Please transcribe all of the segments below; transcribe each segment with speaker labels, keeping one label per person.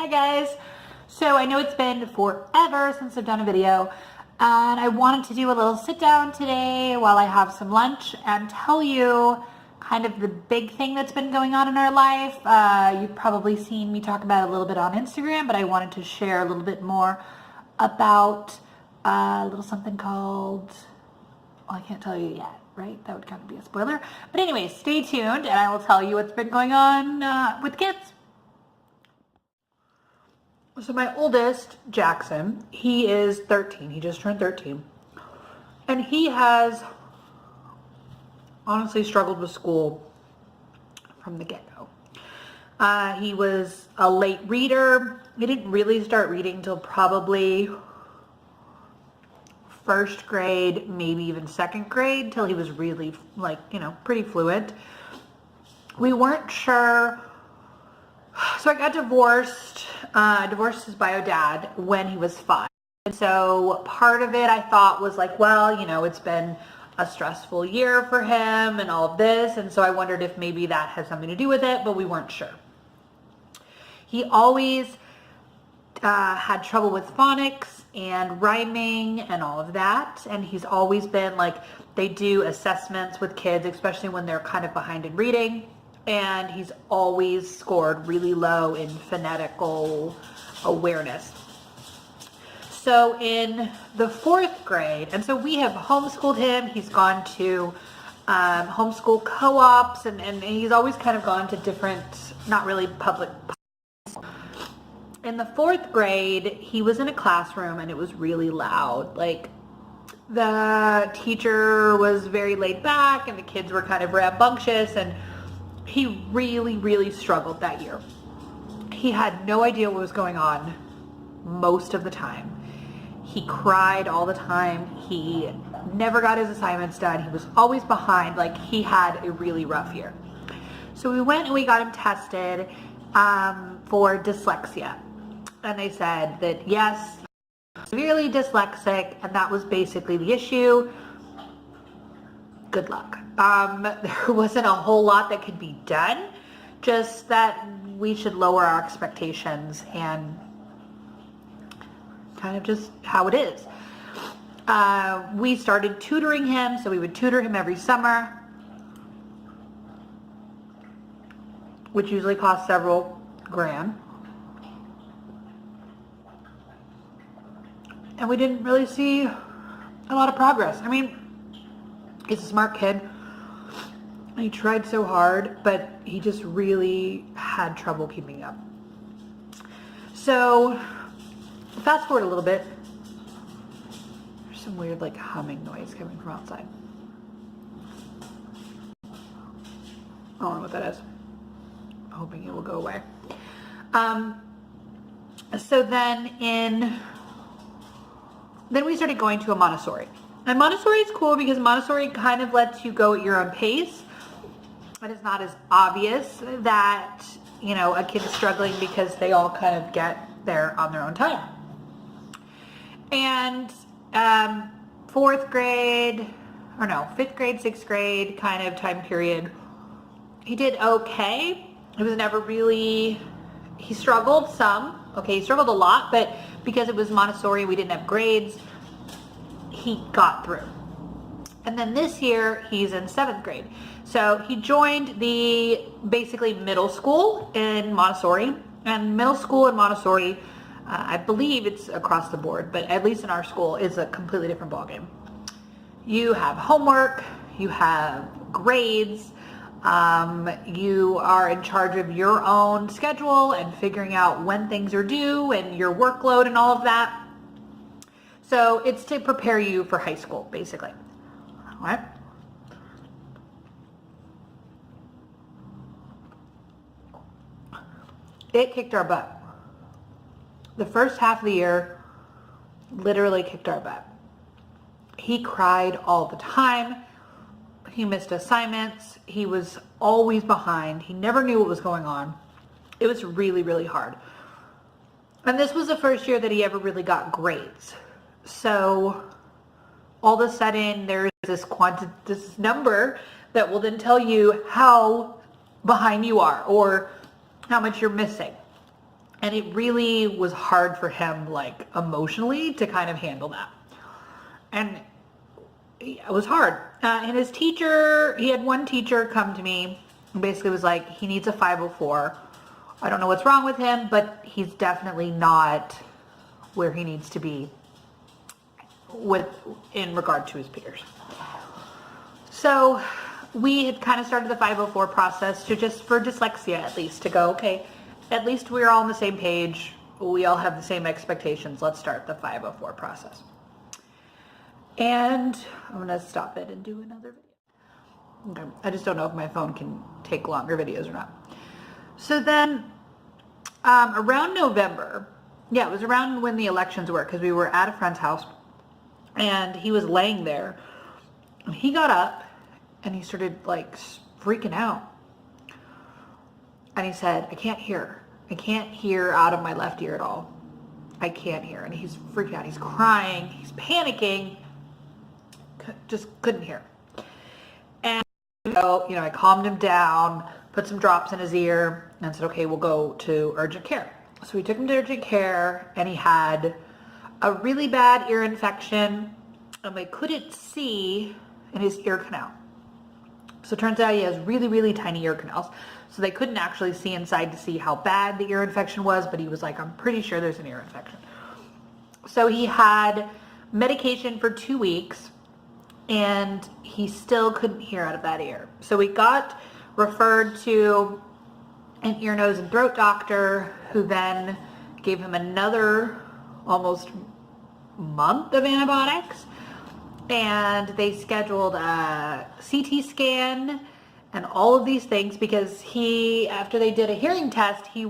Speaker 1: Hi guys. So I know it's been forever since I've done a video, and I wanted to do a little sit down today while I have some lunch and tell you kind of the big thing that's been going on in our life. You've probably seen me talk about it a little bit on Instagram, but I wanted to share a little bit more about a little something called, well, I can't tell you yet, right? That would kind of be a spoiler. But anyway, stay tuned and I will tell you what's been going on with kids. So my oldest, Jackson, he is 13. He just turned 13. And he has honestly struggled with school from the get-go. He was a late reader. He didn't really start reading till probably first grade, maybe even second grade, till he was really pretty fluent. We weren't sure. So I got divorced. I divorced his bio dad when he was 5. And so part of it I thought was like, well, it's been a stressful year for him and all of this. And so I wondered if maybe that has something to do with it, but we weren't sure. He always had trouble with phonics and rhyming and all of that. And he's always been they do assessments with kids, especially when they're kind of behind in reading. And he's always scored really low in phonetical awareness. So in the 4th grade, and so we have homeschooled him. He's gone to homeschool co-ops, and he's always kind of gone to different, not really public. In the 4th grade, he was in a classroom and it was really loud. The teacher was very laid back and the kids were kind of rambunctious, and he really, really struggled that year. He had no idea what was going on most of the time. He cried all the time. He never got his assignments done. He was always behind. He had a really rough year. So we went and we got him tested for dyslexia. And they said that yes, severely dyslexic, and that was basically the issue. Good luck. There wasn't a whole lot that could be done, just that we should lower our expectations and kind of just how it is. We started tutoring him, so we would tutor him every summer, which usually costs several grand. And we didn't really see a lot of progress. I mean, he's a smart kid. He tried so hard, but he just really had trouble keeping up. So, fast forward a little bit. There's some weird humming noise coming from outside. I don't know what that is. I'm hoping it will go away. So then we started going to a Montessori. And Montessori is cool because Montessori kind of lets you go at your own pace. And it's not as obvious that, a kid is struggling because they all kind of get there on their own time. And 5th grade, 6th grade kind of time period, he did okay. It was never really, he struggled some. Okay, he struggled a lot, but because it was Montessori, we didn't have grades, he got through. And then this year, he's in 7th grade. So he joined the basically middle school in Montessori. And middle school in Montessori, I believe it's across the board, but at least in our school, is a completely different ballgame. You have homework, you have grades, you are in charge of your own schedule and figuring out when things are due and your workload and all of that. So it's to prepare you for high school, basically. All right. It kicked our butt. The first half of the year literally kicked our butt. He cried all the time. He missed assignments. He was always behind. He never knew what was going on. It was really, really hard. And this was the first year that he ever really got grades. So all of a sudden there's this number that will then tell you how behind you are or how much you're missing. And it really was hard for him, like, emotionally to kind of handle that. And it was hard. And his teacher, he had one teacher come to me and basically was like, he needs a 504. I don't know what's wrong with him, but he's definitely not where he needs to be in regard to his peers. So we had kind of started the 504 process for dyslexia at least, to go, okay, at least we're all on the same page. We all have the same expectations. Let's start the 504 process. And I'm going to stop it and do another video. Okay. I just don't know if my phone can take longer videos or not. So then around November, yeah, it was around when the elections were, because we were at a friend's house and he was laying there and he got up and he started like freaking out. And he said, I can't hear out of my left ear at all. I can't hear. And he's freaking out. He's crying. He's panicking. Just couldn't hear. And so, I calmed him down, put some drops in his ear, and said, okay, we'll go to urgent care. So we took him to urgent care, and he had a really bad ear infection, and they couldn't see in his ear canal. So it turns out he has really, really tiny ear canals. So they couldn't actually see inside to see how bad the ear infection was, but he was like, I'm pretty sure there's an ear infection. So he had medication for 2 weeks, and he still couldn't hear out of that ear. So we got referred to an ear, nose, and throat doctor, who then gave him another almost month of antibiotics. And they scheduled a CT scan and all of these things, because after they did a hearing test, he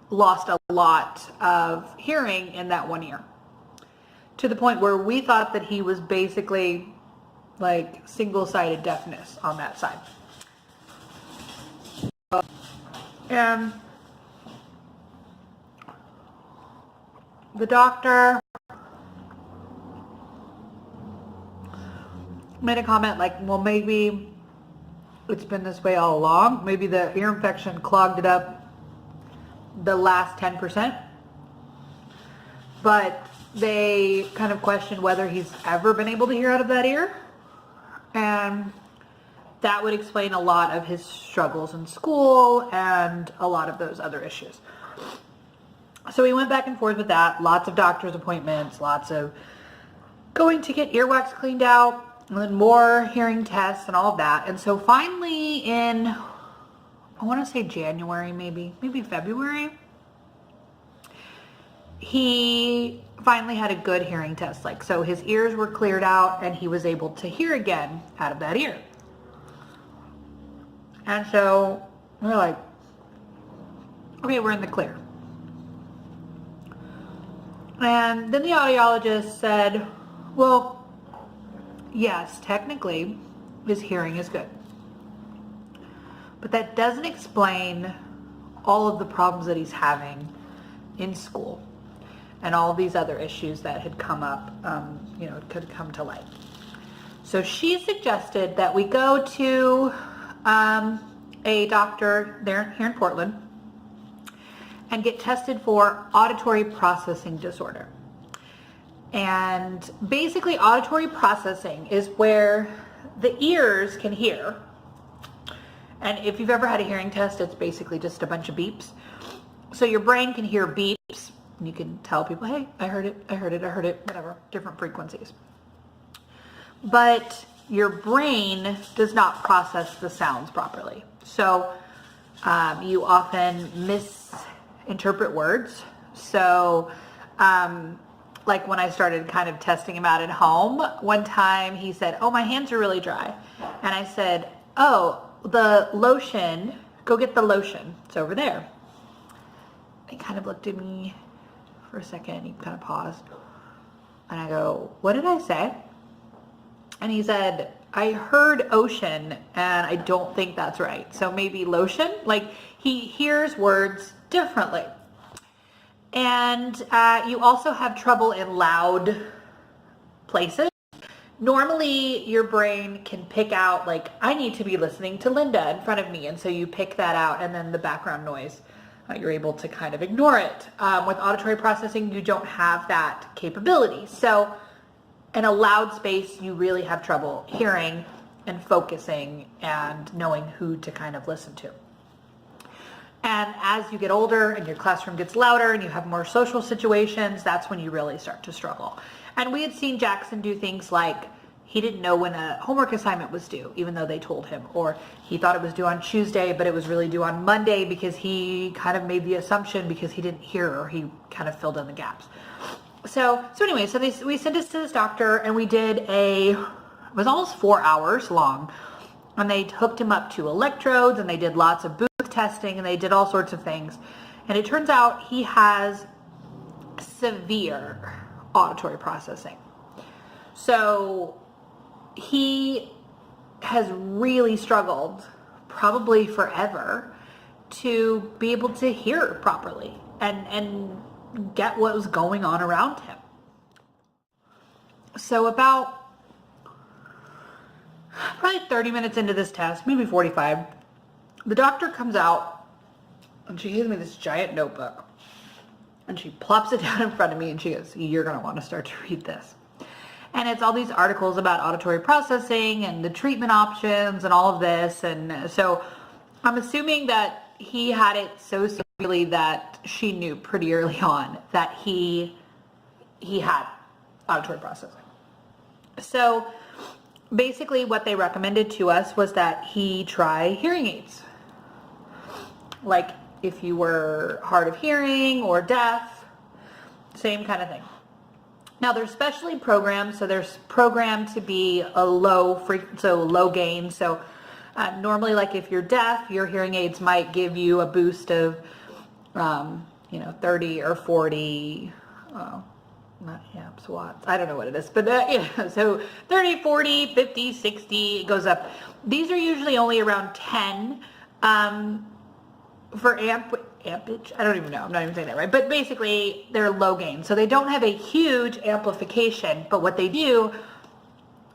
Speaker 1: lost a lot of hearing in that one ear, to the point where we thought that he was basically like single-sided deafness on that side. And the doctor made a comment like, well, maybe it's been this way all along. Maybe the ear infection clogged it up the last 10%. But they kind of questioned whether he's ever been able to hear out of that ear. And that would explain a lot of his struggles in school and a lot of those other issues. So we went back and forth with that. Lots of doctor's appointments, lots of going to get earwax cleaned out, and then more hearing tests and all of that. And so finally in, I want to say January, maybe February, he finally had a good hearing test. So his ears were cleared out and he was able to hear again out of that ear. And so we're like, okay, we're in the clear. And then the audiologist said, well, yes, technically his hearing is good, but that doesn't explain all of the problems that he's having in school and all of these other issues that had come up, could come to light. So she suggested that we go to a doctor here in Portland and get tested for auditory processing disorder. And basically auditory processing is where the ears can hear. And if you've ever had a hearing test, it's basically just a bunch of beeps. So your brain can hear beeps and you can tell people, hey, I heard it, whatever, different frequencies. But your brain does not process the sounds properly. So you often misinterpret words. So like when I started kind of testing him out at home, one time he said, oh, my hands are really dry. And I said, oh, the lotion, go get the lotion. It's over there. He kind of looked at me for a second. He kind of paused. And I go, what did I say? And he said, I heard ocean and I don't think that's right. So maybe lotion? Like he hears words differently. And you also have trouble in loud places. Normally your brain can pick out, like, I need to be listening to Linda in front of me. And so you pick that out, and then the background noise you're able to kind of ignore it. With auditory processing, you don't have that capability. So in a loud space, you really have trouble hearing and focusing and knowing who to kind of listen to. And as you get older and your classroom gets louder and you have more social situations, that's when you really start to struggle. And we had seen Jackson do things like he didn't know when a homework assignment was due, even though they told him, or he thought it was due on Tuesday, but it was really due on Monday because he kind of made the assumption because he didn't hear, or he kind of filled in the gaps. So anyway, we sent us to this doctor, and we did it was almost 4 hours long, and they hooked him up to electrodes, and they did lots of booth testing, and they did all sorts of things. And it turns out he has severe auditory processing. So he has really struggled, probably forever, to be able to hear properly and get what was going on around him. So about probably 30 minutes into this test, maybe 45, the doctor comes out and she gives me this giant notebook and she plops it down in front of me and she goes, "You're going to want to start to read this." And it's all these articles about auditory processing and the treatment options and all of this. And so I'm assuming that he had it so severely that she knew pretty early on that he had auditory processing. So basically what they recommended to us was that he try hearing aids. Like if you were hard of hearing or deaf, same kind of thing. Now they're specially programmed, so they're programmed to be a low gain. So normally, like if you're deaf, your hearing aids might give you a boost of, 30 or 40, not amps, watts. I don't know what it is, but so 30, 40, 50, 60, it goes up. These are usually only around 10 for ampage. I don't even know. I'm not even saying that right. But basically, they're low gain. So they don't have a huge amplification, but what they do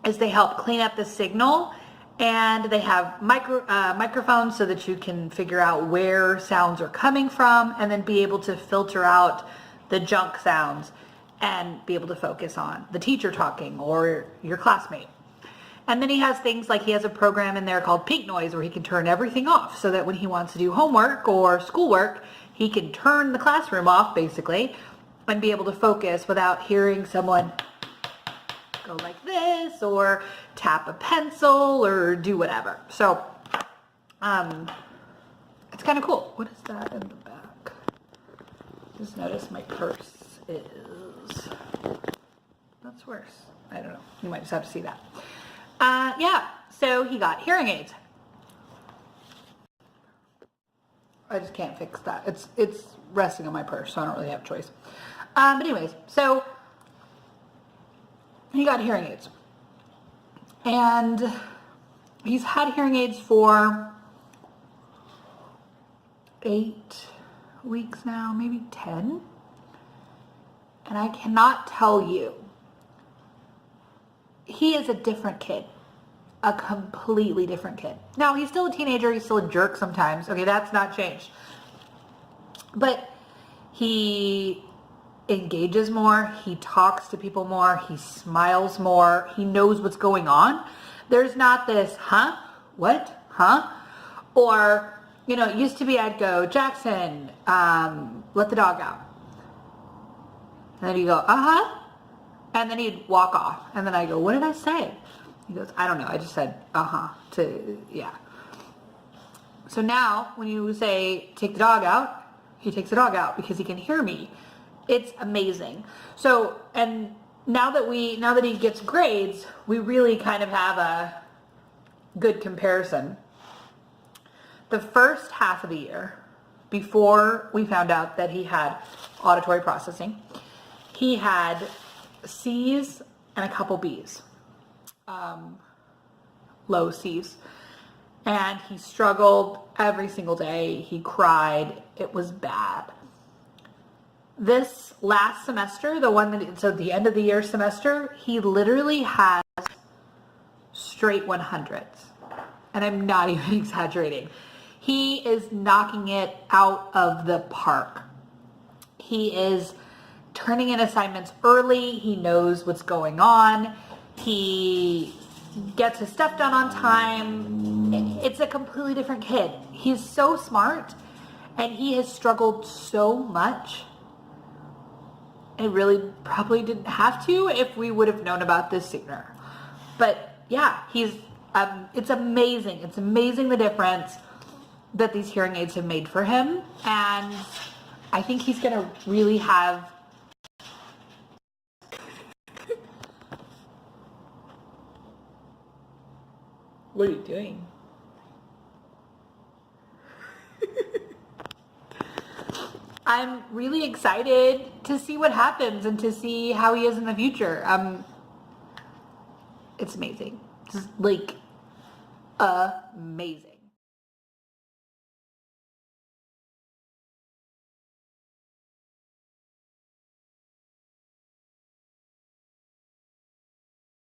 Speaker 1: is they help clean up the signal, and they have microphones so that you can figure out where sounds are coming from and then be able to filter out the junk sounds and be able to focus on the teacher talking or your classmate. And then he has things like he has a program in there called peak noise where he can turn everything off so that when he wants to do homework or schoolwork, he can turn the classroom off basically and be able to focus without hearing someone go like this or tap a pencil or do whatever. So it's kind of cool. What is that in the back? Just notice my purse is, that's worse. I don't know. You might just have to see that. So he got hearing aids. I just can't fix that. It's resting on my purse, so I don't really have a choice. But anyways, so he got hearing aids. And he's had hearing aids for 8 weeks now, maybe 10. And I cannot tell you, he is a different kid. A completely different kid. Now, he's still a teenager. He's still a jerk sometimes. Okay, that's not changed. But he engages more. He talks to people more. He smiles more. He knows what's going on. There's not this, huh? What? Huh? Or, it used to be I'd go, "Jackson, let the dog out." And then he'd go, "Uh-huh." And then he'd walk off. And then I go, "What did I say?" He goes, "I don't know. I just said, yeah." So now when you say, "Take the dog out," he takes the dog out because he can hear me. It's amazing. So, and now that he gets grades, we really kind of have a good comparison. The first half of the year, before we found out that he had auditory processing, he had C's and a couple B's, low C's, and he struggled every single day. He cried. It was bad. This last semester, so the end of the year semester, he literally has straight 100s, and I'm not even exaggerating. he is knocking it out of the park. He is turning in assignments early. He knows what's going on. He gets his stuff done on time. It's a completely different kid. He's so smart, and he has struggled so much. It really probably didn't have to if we would have known about this sooner. But yeah, it's amazing. It's amazing the difference that these hearing aids have made for him. And I think he's going to really have... What are you doing? I'm really excited to see what happens and to see how he is in the future. It's amazing. It's like amazing.